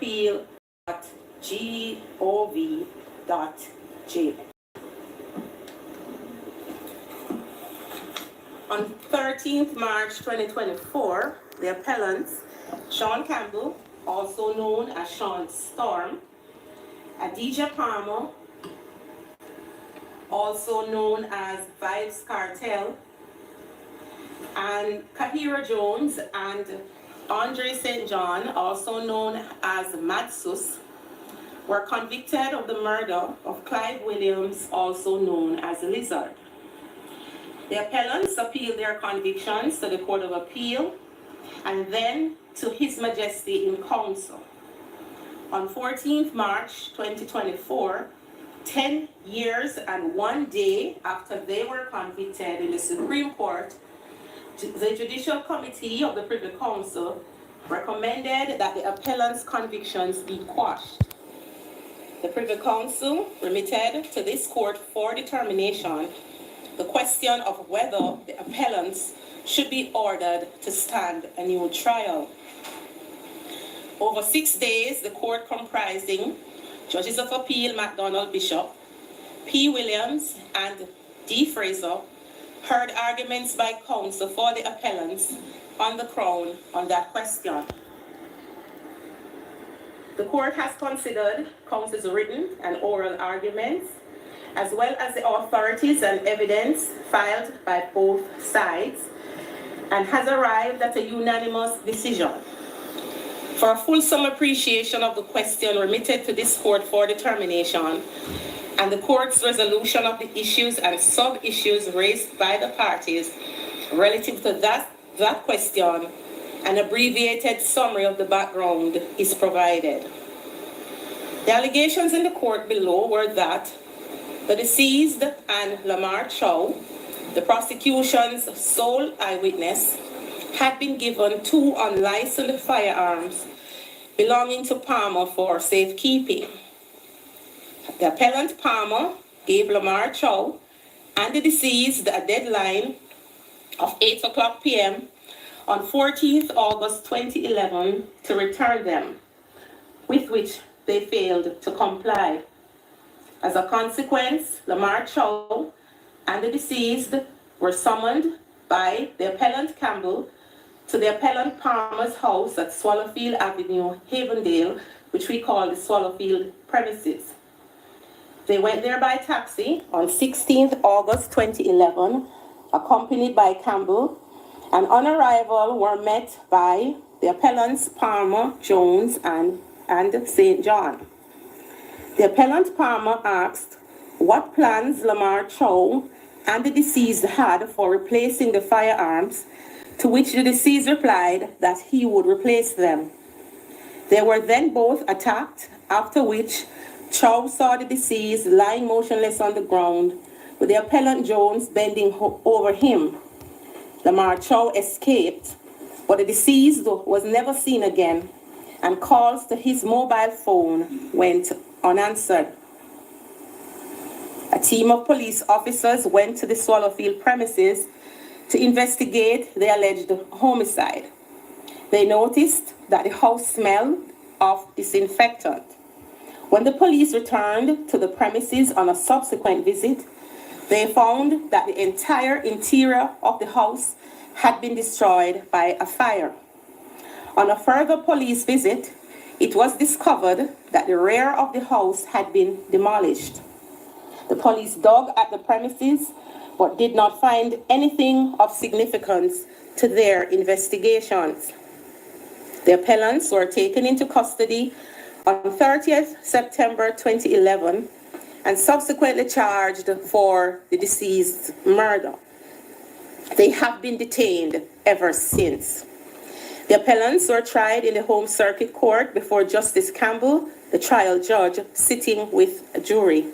courtofappeal.gov.j. On 13th March 2024, the appellants, Sean Campbell, also known as Sean Storm, Adija Palmer, also known as Vybz Kartel, and Kahira Jones and Andre St. John, also known as Madsus, were convicted of the murder of Clive Williams, also known as Lizard. The appellants appealed their convictions to the Court of Appeal and then to His Majesty in Council. On 14th March 2024, 10 years and 1 day after they were convicted in the Supreme Court, the Judicial Committee of the Privy Council recommended that the appellant's convictions be quashed. The Privy Council remitted to this court for determination the question of whether the appellants should be ordered to stand a new trial. Over 6 days, the court comprising Judges of Appeal McDonald Bishop, P. Williams, and D. Fraser heard arguments by counsel for the appellants on the Crown on that question. The court has considered counsel's written and oral arguments, as well as the authorities and evidence filed by both sides, and has arrived at a unanimous decision. For a fulsome appreciation of the question remitted to this court for determination, and the court's resolution of the issues and sub-issues raised by the parties relative to that question, an abbreviated summary of the background is provided. The allegations in the court below were that the deceased and Lamar Chow, the prosecution's sole eyewitness, had been given 2 unlicensed firearms belonging to Palmer for safekeeping. The appellant Palmer gave Lamar Chow and the deceased a deadline of 8:00 p.m. on 14th August 2011 to return them, with which they failed to comply. As a consequence, Lamar Chow and the deceased were summoned by the appellant Campbell to the appellant Palmer's house at Swallowfield Avenue, Havendale, which we call the Swallowfield premises. They went there by taxi on 16th August 2011, accompanied by Campbell, and on arrival were met by the appellants Palmer, Jones, and St. John. The appellant Palmer asked what plans Lamar Chow and the deceased had for replacing the firearms, to which the deceased replied that he would replace them. They were then both attacked, after which Chow saw the deceased lying motionless on the ground, with the appellant Jones bending over him. Lamar Chow escaped, but the deceased was never seen again, and calls to his mobile phone went unanswered. A team of police officers went to the Swallowfield premises to investigate the alleged homicide. They noticed that the house smelled of disinfectant. When the police returned to the premises on a subsequent visit, they found that the entire interior of the house had been destroyed by a fire. On a further police visit, it was discovered that the rear of the house had been demolished. The police dug at the premises but did not find anything of significance to their investigations. The appellants were taken into custody on 30th September 2011 and subsequently charged for the deceased's murder. They have been detained ever since. The appellants were tried in the Home Circuit Court before Justice Campbell, the trial judge, sitting with a jury.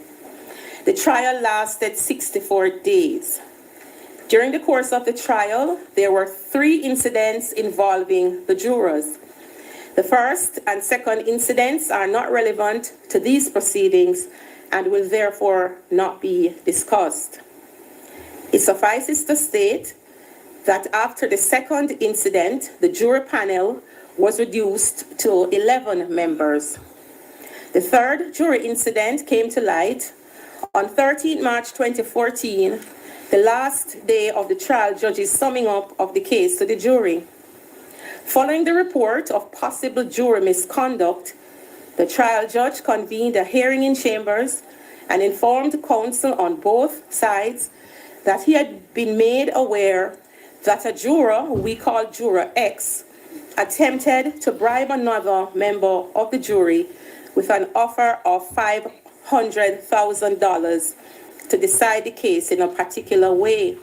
The trial lasted 64 days. During the course of the trial, there were 3 incidents involving the jurors. The first and second incidents are not relevant to these proceedings and will therefore not be discussed. It suffices to state that after the second incident, the jury panel was reduced to 11 members. The third jury incident came to light on 13 March 2014, the last day of the trial judge's summing up of the case to the jury. Following the report of possible jury misconduct, the trial judge convened a hearing in chambers and informed counsel on both sides that he had been made aware that a juror, who we call Juror X, attempted to bribe another member of the jury with an offer of $500,000 to decide the case in a particular way.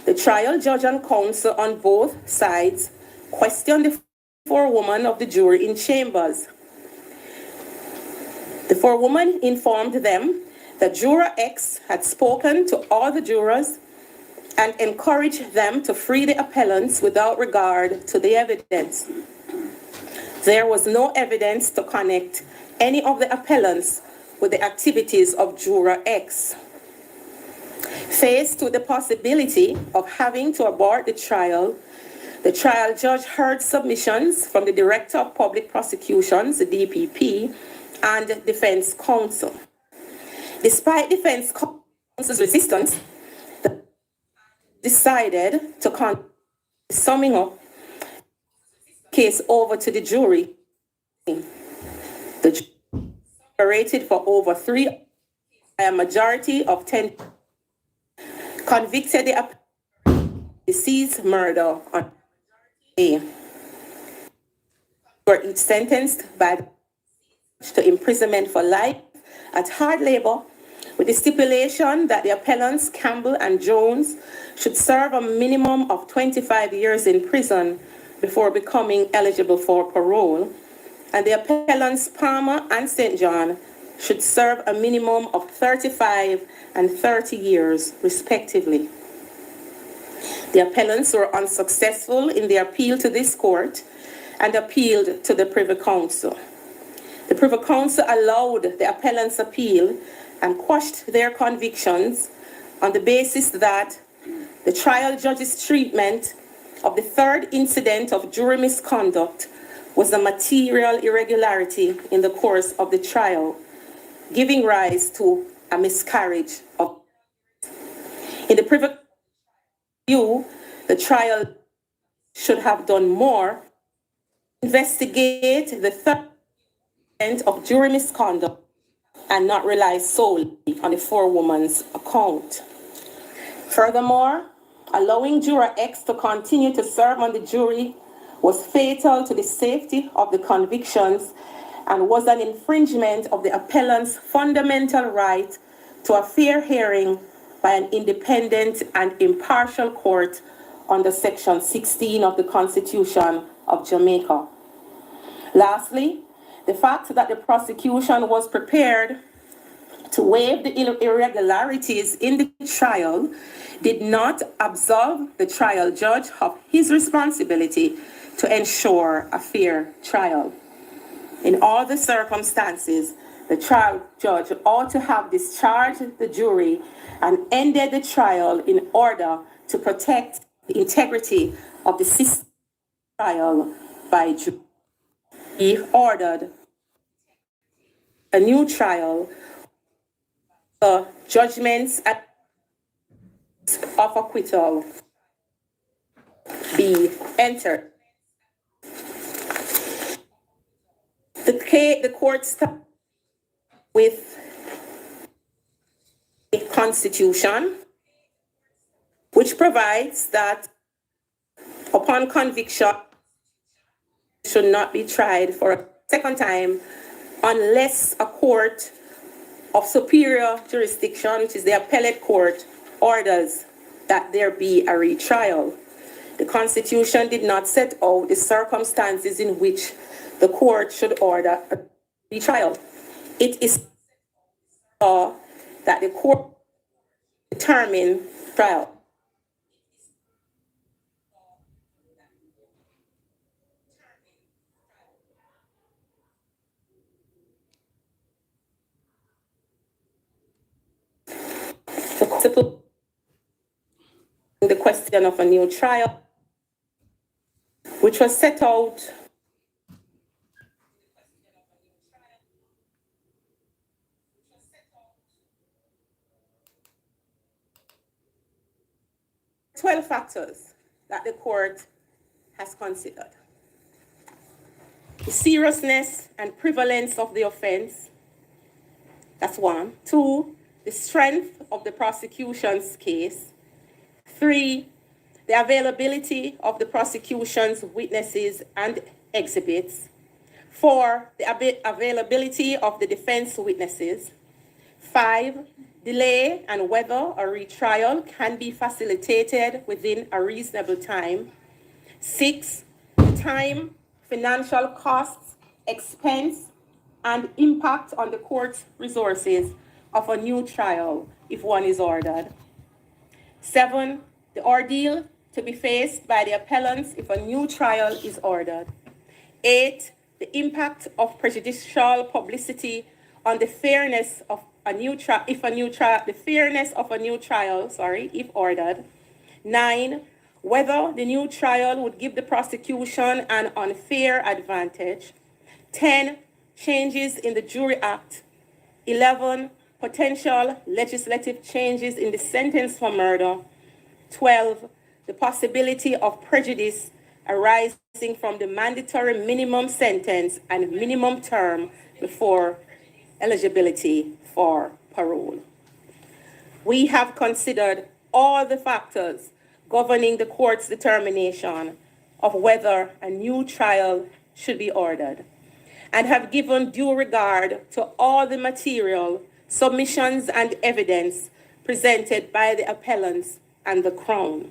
The trial judge and counsel on both sides questioned the forewoman of the jury in chambers. The forewoman informed them that Juror X had spoken to all the jurors and encouraged them to free the appellants without regard to the evidence. There was no evidence to connect any of the appellants with the activities of Juror X. Faced with the possibility of having to abort the trial judge heard submissions from the Director of Public Prosecutions, the DPP, and Defense Counsel. Despite Defense Counsel's resistance, the decided to summing up the case over to the jury. The jury rated for over 3 by a majority of 10 convicted the deceased murder on A. Were each sentenced by to imprisonment for life at hard labor, with the stipulation that the appellants Campbell and Jones should serve a minimum of 25 years in prison before becoming eligible for parole, and the appellants Palmer and St. John should serve a minimum of 35 and 30 years, respectively. The appellants were unsuccessful in their appeal to this court and appealed to the Privy Council. The Privy Council allowed the appellants' appeal and quashed their convictions on the basis that the trial judge's treatment of the third incident of jury misconduct was a material irregularity in the course of the trial, giving rise to a miscarriage of. In the Privy view, the trial should have done more to investigate the third incident of jury misconduct and not rely solely on the forewoman's account. Furthermore, allowing Juror X to continue to serve on the jury was fatal to the safety of the convictions and was an infringement of the appellant's fundamental right to a fair hearing by an independent and impartial court under Section 16 of the Constitution of Jamaica. Lastly, the fact that the prosecution was prepared to waive the irregularities in the trial did not absolve the trial judge of his responsibility to ensure a fair trial. In all the circumstances, the trial judge ought to have discharged the jury and ended the trial in order to protect the integrity of the system trial by jury. He ordered a new trial, the judgments of acquittal be entered. The court started with a constitution which provides that upon conviction should not be tried for a second time unless a court of superior jurisdiction, which is the appellate court, orders that there be a retrial. The Constitution did not set out the circumstances in which the court should order a retrial. It is law that the court determine trial. The question of a new trial, which was set out 12 factors that the court has considered. The seriousness and prevalence of the offense, that's one. 2, the strength of the prosecution's case. 3, the availability of the prosecution's witnesses and exhibits. 4, the availability of the defense witnesses. 5, delay and whether a retrial can be facilitated within a reasonable time. 6, the time, financial costs, expense, and impact on the court's resources of a new trial if one is ordered. 7, the ordeal to be faced by the appellants if a new trial is ordered. 8, the impact of prejudicial publicity on the fairness of a new trial if ordered. 9, whether the new trial would give the prosecution an unfair advantage. 10, changes in the Jury Act. 11, potential legislative changes in the sentence for murder. 12, the possibility of prejudice arising from the mandatory minimum sentence and minimum term before eligibility for parole. We have considered all the factors governing the court's determination of whether a new trial should be ordered, and have given due regard to all the material, submissions, and evidence presented by the appellants and the Crown.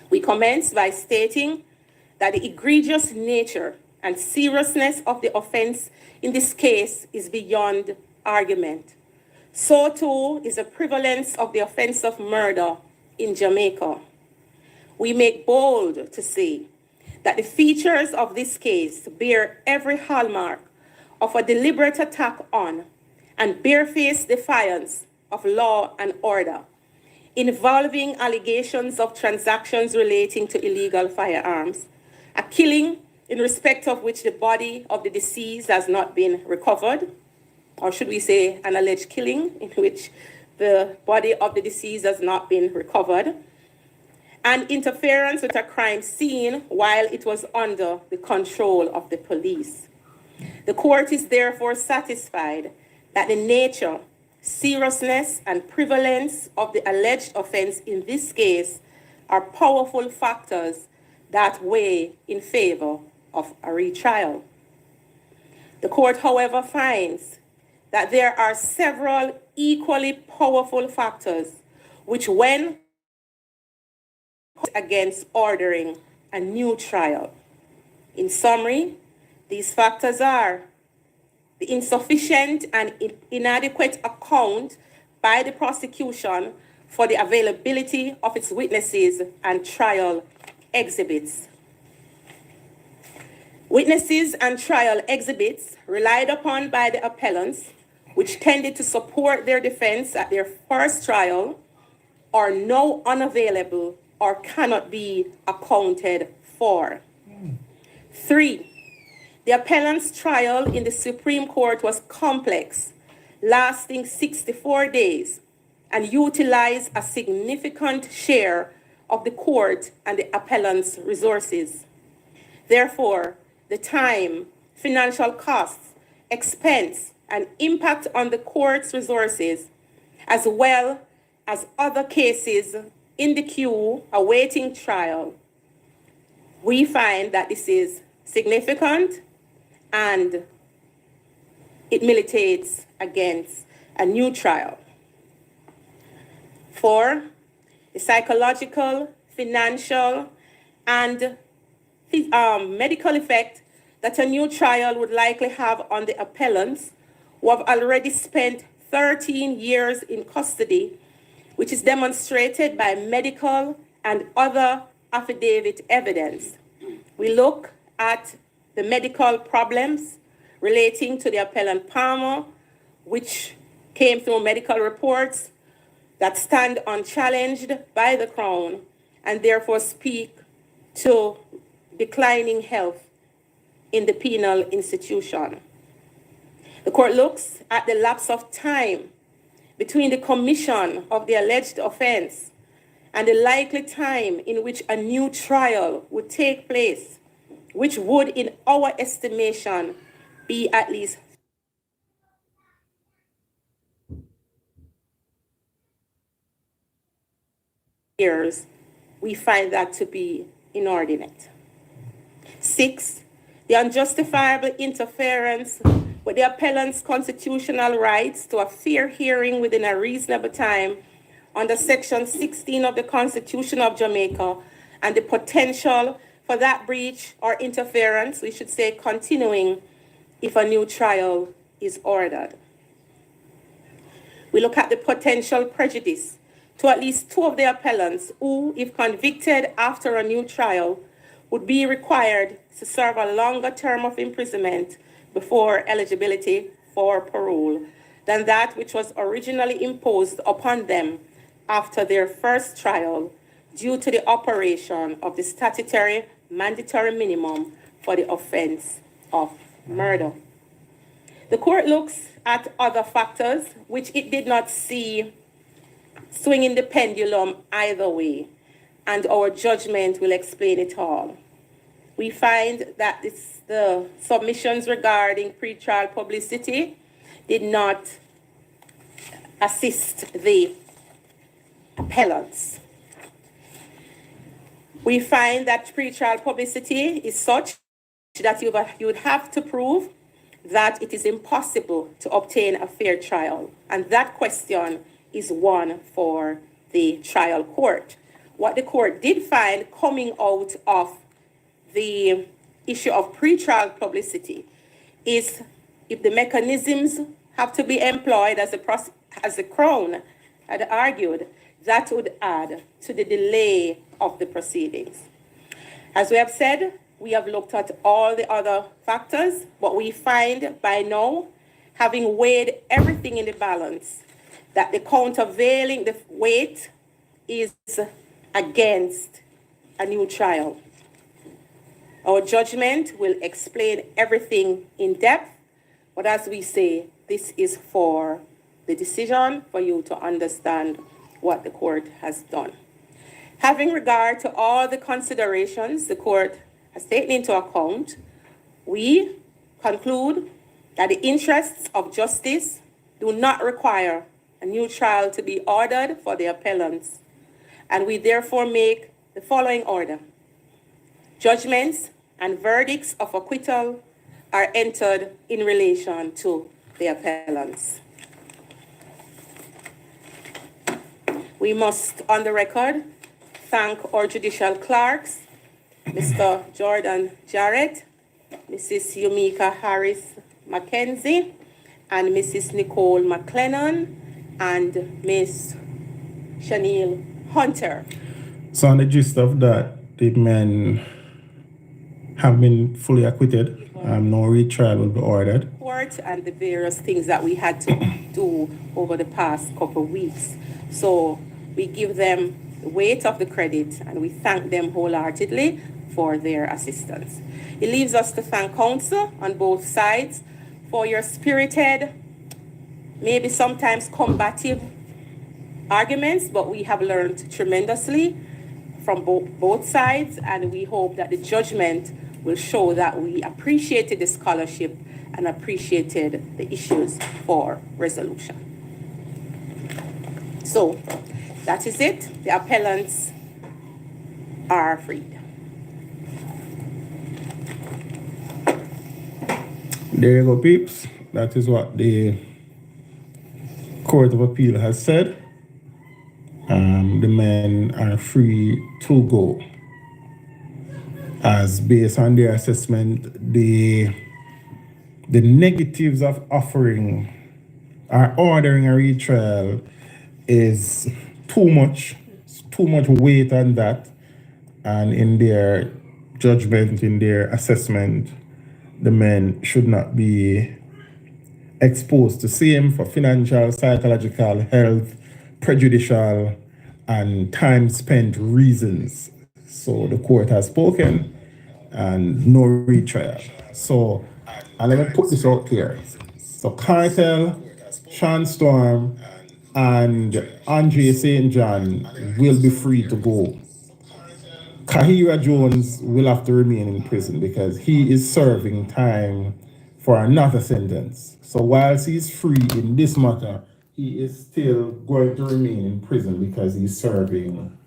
We commence by stating that the egregious nature and seriousness of the offense in this case is beyond argument. So too is the prevalence of the offense of murder in Jamaica. We make bold to say that the features of this case bear every hallmark of a deliberate attack on and barefaced defiance of law and order, involving allegations of transactions relating to illegal firearms, a killing in respect of which the body of the deceased has not been recovered, or should we say an alleged killing in which the body of the deceased has not been recovered, and interference with a crime scene while it was under the control of the police. The court is therefore satisfied that the nature, seriousness, and prevalence of the alleged offense in this case are powerful factors that weigh in favor of a retrial. The court, however, finds that there are several equally powerful factors which, when against ordering a new trial. In summary, these factors are the insufficient and inadequate account by the prosecution for the availability of its witnesses and trial exhibits. Witnesses and trial exhibits relied upon by the appellants, which tended to support their defense at their first trial, are now unavailable or cannot be accounted for. 3, the appellant's trial in the Supreme Court was complex, lasting 64 days, and utilized a significant share of the court and the appellant's resources. Therefore, the time, financial costs, expense, and impact on the court's resources, as well as other cases in the queue awaiting trial, we find that this is significant and it militates against a new trial. 4, the psychological, financial, and medical effect that a new trial would likely have on the appellants who have already spent 13 years in custody, which is demonstrated by medical and other affidavit evidence. We look at the medical problems relating to the appellant Palmer, which came through medical reports that stand unchallenged by the Crown and therefore speak to declining health in the penal institution. The court looks at the lapse of time between the commission of the alleged offense and the likely time in which a new trial would take place, which would, in our estimation, be at least years, we find that to be inordinate. 6, the unjustifiable interference with the appellant's constitutional rights to a fair hearing within a reasonable time under Section 16 of the Constitution of Jamaica, and the potential for that breach or interference, we should say continuing, if a new trial is ordered. We look at the potential prejudice to at least 2 of the appellants who, if convicted after a new trial, would be required to serve a longer term of imprisonment before eligibility for parole than that which was originally imposed upon them after their first trial, due to the operation of the statutory mandatory minimum for the offense of murder. The court looks at other factors which it did not see swinging the pendulum either way, and our judgment will explain it all. We find that the submissions regarding pretrial publicity did not assist the appellants. We find that pretrial publicity is such that you would have to prove that it is impossible to obtain a fair trial, and that question is one for the trial court. What the court did find coming out of the issue of pretrial publicity is, if the mechanisms have to be employed as the Crown had argued, that would add to the delay of the proceedings. As we have said, we have looked at all the other factors, but we find by now, having weighed everything in the balance, that the countervailing, the weight is against a new trial. Our judgment will explain everything in depth, but as we say, this is for the decision for you to understand what the court has done. Having regard to all the considerations the court has taken into account, we conclude that the interests of justice do not require a new trial to be ordered for the appellants, and we therefore make the following order. Judgments and verdicts of acquittal are entered in relation to the appellants. We must, on the record, thank our judicial clerks, Mr. Jordan Jarrett, Mrs. Yumika Harris Mackenzie, and Mrs. Nicole McLennan, and Miss Chanel Hunter. So on the gist of that, the men have been fully acquitted. No retrial will be ordered. Court and the various things that we had to do over the past couple of weeks. So we give them the weight of the credit, and we thank them wholeheartedly for their assistance. It leaves us to thank counsel on both sides for your spirited, maybe sometimes combative arguments, but we have learned tremendously from both sides, and we hope that the judgment will show that we appreciated the scholarship and appreciated the issues for resolution. So that is it. The appellants are freed. There you go, peeps. That is what the Court of Appeal has said. The men are free to go, as based on their assessment, the negatives of offering or ordering a retrial is too much weight on that, and in their judgment, in their assessment, the men should not be exposed to same for financial, psychological, health, prejudicial, and time spent reasons. So the court has spoken, and no retrial. So, and let me put this out here. So Kartel, Sean Storm, and Andre St. John will be free to go. Kahira Jones will have to remain in prison because he is serving time for another sentence. So whilst he's free in this matter, he is still going to remain in prison because he's serving.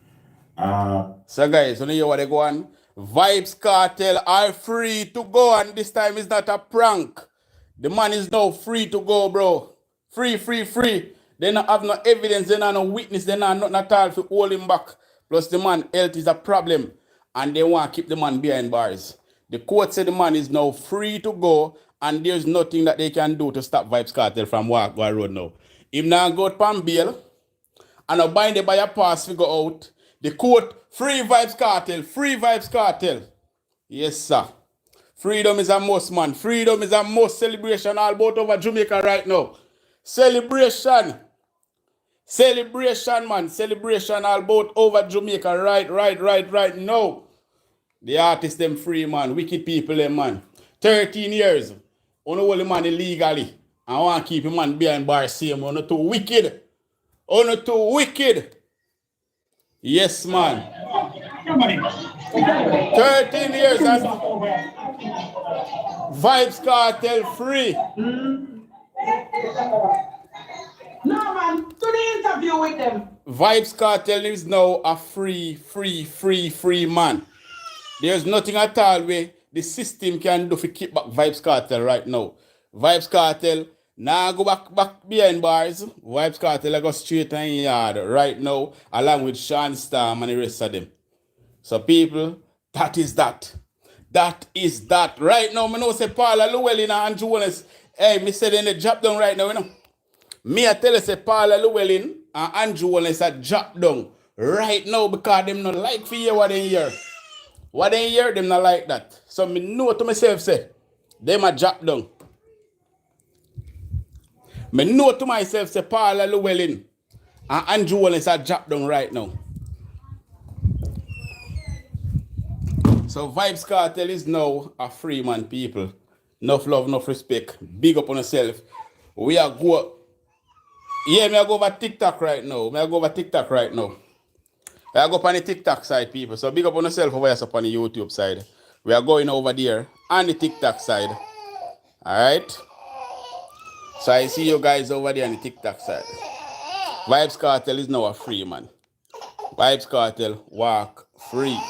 So guys, you know hear what they go on? Vybz Kartel are free to go, and this time is not a prank. The man is now free to go, bro. Free, free, free. They not have no evidence, they not no witness, they not nothing at all to hold him back. Plus the man health is a problem, and they want to keep the man behind bars. The court said the man is now free to go, and there's nothing that they can do to stop Vybz Kartel from walk go road now. If now go to bail, and a bind by a pass figure out, the court free Vybz Kartel, free Vybz Kartel. Yes, sir. Freedom is a must, man. Freedom is a must. Celebration all about over Jamaica right now. Celebration. Celebration, man. Celebration all about over Jamaica right now. The artists them free, man. Wicked people them, man. 13 years. On hold the man illegally. I want to keep him man behind bar same. On too wicked. On too wicked. Yes, man. 13 years and Vybz Kartel free. No, man, do the interview with them. Vybz Kartel is now a free man. There's nothing at all where the system can do to keep back Vybz Kartel right now. Vybz Kartel now go back behind bars. Vybz Kartel go straight in yard right now, along with Sean Storm and the rest of them. So people, that is that. That is that. Right now, I know say Paula Llewellyn and Andrew Wallace. Hey, me said in the drop down right now, you know. Me I tell you say Paula Llewellyn and Andrew Wallace are drop down right now because them not like for hear what they hear. What they hear, them not like that. So me know to myself say, them are drop down. Me know to myself say Paula Llewellyn and Andrew Wallace are drop down right now. So Vybz Kartel is now a free man, people. Enough love, enough respect. Big up on yourself. We are go. Yeah, me I go over TikTok right now. I go up on the TikTok side, people. So big up on yourself over here up on the YouTube side. We are going over there on the TikTok side. Alright? So I see you guys over there on the TikTok side. Vybz Kartel is now a free man. Vybz Kartel walk free.